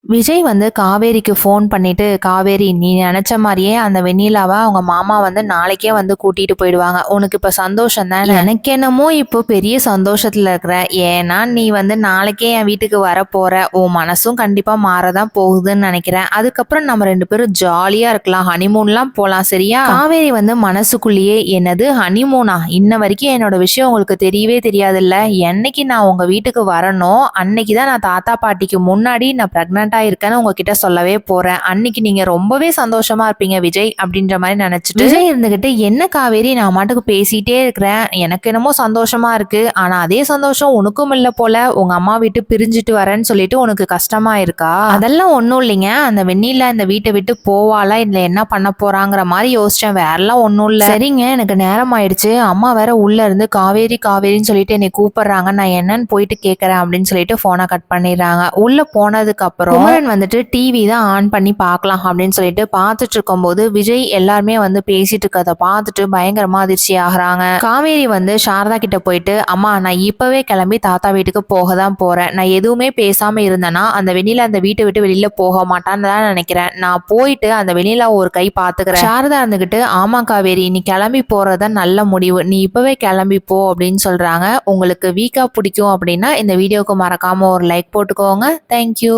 விஜய் வந்து காவேரிக்கு ஃபோன் பண்ணிட்டு, "காவேரி நீ நெனச்ச மாரியே அந்த வெண்ணிலாவ அவங்க மாமா வந்து நாளைக்கே வந்து கூட்டிட்டு போயிடுவாங்க. உனக்கு இப்ப சந்தோஷம் தானே?" "எனக்கு என்னமோ இப்போ பெரிய சந்தோஷத்துல இருக்கிறேன். ஏன்னா நீ வந்து நாளைக்கே என் வீட்டுக்கு வரப்போற. உன் மனசும் கண்டிப்பா மாறதான் போகுதுன்னு நெனைக்கிறேன். அதுக்கப்புறம் நம்ம 2 பேரும் ஜாலியா இருக்கலாம். ஹனிமூன்லாம் போலாம் சரியா?" காவேரி வந்து மனசுக்குள்ளேயே, "என்னது ஹனிமூனா? இன்ன வரைக்கும் என்னோட விஷயம் உங்களுக்கு தெரியவே தெரியாதுல்ல. என்னைக்கு நான் உங்க வீட்டுக்கு வரனோ, அன்னைக்கு தான் நான் தாத்தா பாட்டிக்கு முன்னாடி நான் பிரெக்னன்ட்டா இருக்கேன்னு உங்ககிட்ட சொல்லவே போறேன். அன்னைக்கு நீங்க ரொம்பவே சந்தோஷமா இருப்பீங்க விஜய்." அப்படின்ற மாதிரி நினைச்சிட்டு விஜய் இருந்துகிட்டு, "என்ன காவேரி நான் மாட்டுக்கு பேசிட்டே இருக்கிறேன். எனக்கு என்னமோ சந்தோஷமா இருக்கு. ஆனா அதே சந்தோஷம் உனக்கும் இல்ல போல. உங்க அம்மா விட்டு பிரிஞ்சுட்டு வரேன்னு சொல்லிட்டு உனக்கு கஷ்டமா இருக்கா?" "அதெல்லாம் ஒண்ணும் இல்லைங்க. அந்த வெண்ணிலா இந்த வீட்டை விட்டு போவாளா இல்ல என்ன பண்ண போறாங்கிற மாதிரி யோசிச்சேன். வேறெல்லாம் ஒண்ணும் இல்ல." "சரிங்க, எனக்கு நேரம் ஆயிடுச்சு. அம்மா வேற உள்ள இருந்து காவேரி காவேரின்னு சொல்லிட்டு என்னை கூப்பிடுறாங்க. நான் என்னன்னு போயிட்டு கேட்கறேன்." அப்படின்னு சொல்லிட்டு போனை கட் பண்ணிடுறாங்க. உள்ள போனதுக்கு அப்புறம் குமரன் வந்துட்டு டிவி தான் ஆன் பண்ணி பார்க்கலாம் அப்படின்னு சொல்லிட்டு பார்த்துட்டு இருக்கும்போது விஜய் எல்லாருமே வந்து பேசிட்டு இருக்கதை பார்த்துட்டு பயங்கரமா அதிர்ச்சி ஆகுறாங்க. காவேரி வந்து சாரதா கிட்ட போயிட்டு, "அம்மா நான் இப்பவே கிளம்பி தாத்தா வீட்டுக்கு போக தான் போறேன். நான் எதுவுமே பேசாம இருந்தேன்னா அந்த வெண்ணிலா அந்த வீட்டை விட்டு வெளியில போக மாட்டான்னு தான் நினைக்கிறேன். நான் போயிட்டு அந்த வெண்ணிலா ஒரு கை பாத்துக்கிறேன்." சாரதா இருந்துகிட்டு, "ஆமா காவேரி நீ கிளம்பி போறதுதான் நல்ல முடிவு. நீ இப்பவே கிளம்பி போ" அப்படின்னு சொல்றாங்க. உங்களுக்கு வீக்கா பிடிக்கும் அப்படின்னா இந்த வீடியோக்கு மறக்காம ஒரு லைக் போட்டுக்கோங்க. தேங்க்யூ.